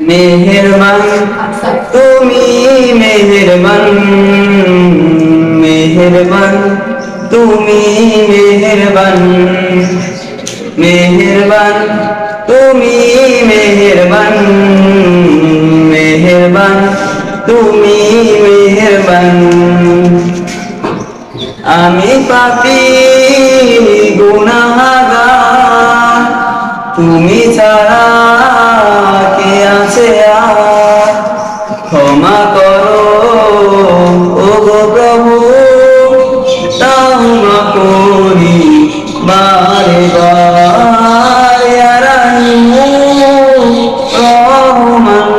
মেহেরবান তুমি মেহেরবান, মেহেরবান তুমি মেহেরবান, মেহেরবান তুমি মেহেরবান, মেহেরবান তুমি মেহেরবান। আমি পাপী গুনাহগার, তুমি ছাড়া কে আছে আর? ক্ষমা করো ওগো প্রভু, তাওবা করি বারে বার। ইয়া রাহিমু রহমান,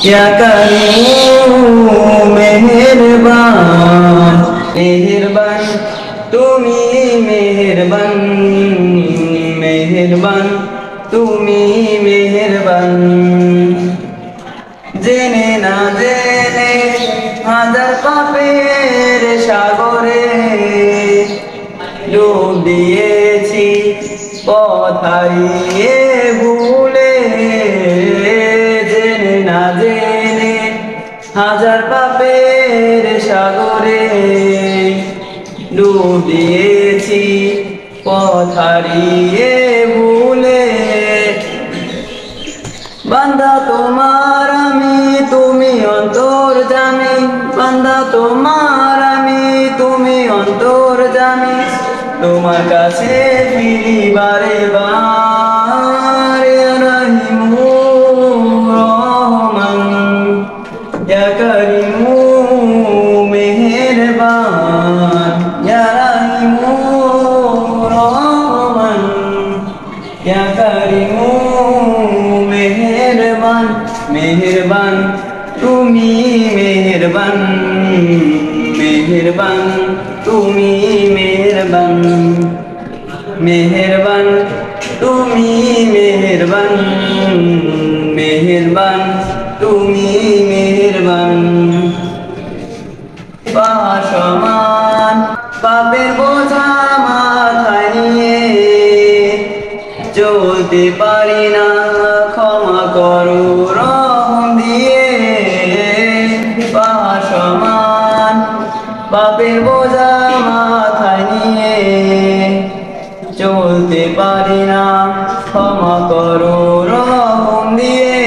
ইয়া কারিমু মেহেরবান, মেহেরবান তুমি মেহেরবান, মেহেরবান তুমি মেহেরবান। জেনে না জেনে হাজার পাপের সাগরে ডুব দিয়েছি পথ হারিয়ে ভুলে। জেনে না জেনে হাজার পাপের সাগরে ডুব দিয়েছি পথ হারিয়ে ভুলে। বান্দা তোমার আমি, তুমি অন্তর্যামী, বান্দা তোমার আমি, তুমি অন্তর্যামী। তোমার কাছে ফিরি বারে বার। ইয়া রাহিমু রহমান, ইয়া কারিমু মেহেরবান, ইয়া রাহিমু রহমান, ইয়া কারিমু মেহেরবান, মেহেরবান তুমি মেহেরবান, মেহেরবান তুমি মেহেরবান, মেহেরবান তুমি মেহেরবান, মেহেরবান তুমি মেহেরবান। পাহাড় সমান পাপের বোঝা মাথায় নিয়ে চলতে পারি না, ক্ষমা করো রহম দিয়ে। পাহাড় সমান পাপের বোঝা মাথায় নিয়ে চলতে পারি না, ক্ষমা করো রহম দিয়ে।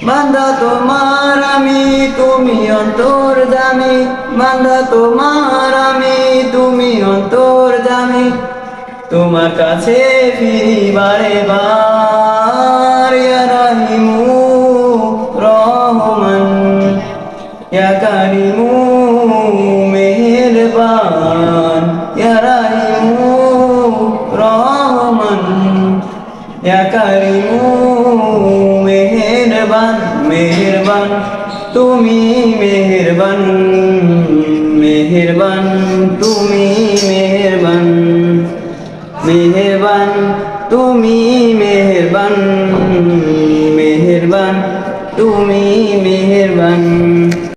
বান্দা তোমার আমি, তুমি অন্তর্যামী, বান্দা তোমার আমি, তুমি অন্তর্যামী। তোমার কাছে ফিরি বারে বার। ইয়া রাহিমু রহমান, ইয়া কারিমু মেহেরবান, ইয়া রাহিমু রহমান, ইয়া কারিমু মেহেরবান, মেহেরবান তুমি মেহেরবান, মেহেরবান তুমি মেহেরবান, মেহেরবান তুমি মেহেরবান, মেহেরবান তুমি মেহেরবান।